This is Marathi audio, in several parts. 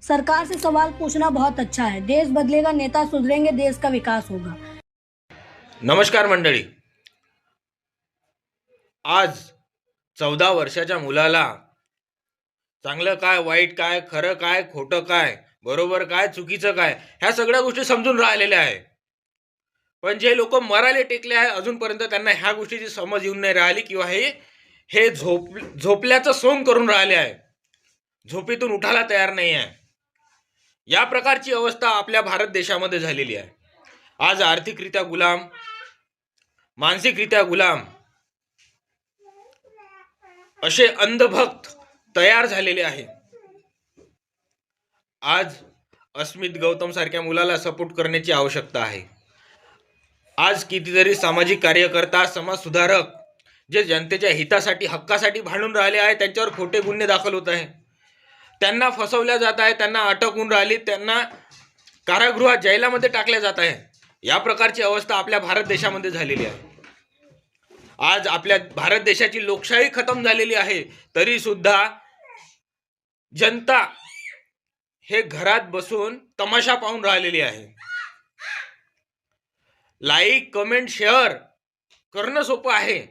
सरकार से सवाल पूछना बहुत अच्छा है। देश बदलेगा, नेता सुधरेंगे, देश का विकास होगा। नमस्कार मंडळी. आज 14 वर्षाच्या मुलाला चांगलं काय, वाईट काय, खरं काय, खोटं काय, बरोबर काय, चुकीचं काय, ह्या सगळ्या गोष्टी समजून राहिलेल्या आहे. पण जे लोक मराले टेकले आहे अजूनपर्यंत त्यांना ह्या गोष्टीची समज येऊन नाही राहिली किंवा हे झोपल्याचं सोंग करून राहिले आहे. झोपेतून उठायला तयार नाही आहे. या प्रकारची अवस्था आपल्या भारत देशामध्ये झालेली आहे. आज आर्थिकरित्या गुलाम, मानसिकरित्या गुलाम असे अंधभक्त तयार झालेले आहे. आज अस्मित गौतम सारख्या मुलाला सपोर्ट करण्याची आवश्यकता आहे. आज कितीतरी सामाजिक कार्यकर्ता, समाज सुधारक जे जनतेच्या हितासाठी, हक्कासाठी भांडून राहिले आहे, त्यांच्यावर खोटे गुन्हे दाखल होत आहे. त्यांना फसवल्या जात आहे, त्यांना अटक होऊन राहिली, त्यांना कारागृहात, जैलामध्ये टाकल्या जात आहे. या प्रकारची अवस्था आपल्या भारत देशामध्ये झालेली आहे. आज आपल्या भारत देशाची लोकशाही खतम झालेली आहे, तरी सुद्धा जनता हे घरात बसून तमाशा पाहून राहिलेली आहे. लाईक, कमेंट, शेअर करणं सोपं आहे.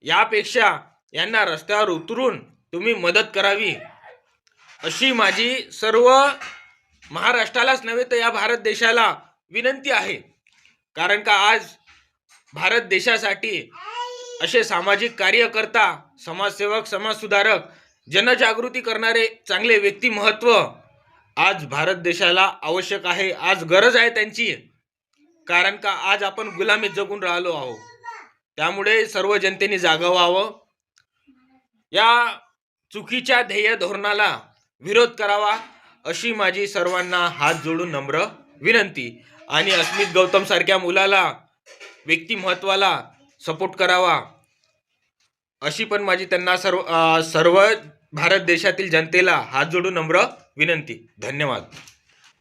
यापेक्षा यांना रस्त्यावर उतरून तुम्ही मदत करावी अशी माझी सर्व महाराष्ट्रालाच नव्हे तर या भारत देशाला विनंती आहे. कारण का आज भारत देशासाठी असे सामाजिक कार्यकर्ता, समाजसेवक, समाजसुधारक, जनजागृती करणारे चांगले व्यक्तिमत्व आज भारत देशाला आवश्यक आहे. आज गरज आहे त्यांची. कारण का आज आपण गुलामीत जगून राहिलो आहोत. त्यामुळे सर्व जनतेने जागं व्हावं. या चुकीच्या ध्येय धोरणाला विरोध करावा अशी माझी सर्वांना हात जोडून नम्र विनंती. आणि अस्मित गौतम सारख्या मुलाला, व्यक्तिमत्वाला सपोर्ट करावा अशी पण माझी त्यांना सर्व भारत देशातील जनतेला हात जोडून नम्र विनंती. धन्यवाद.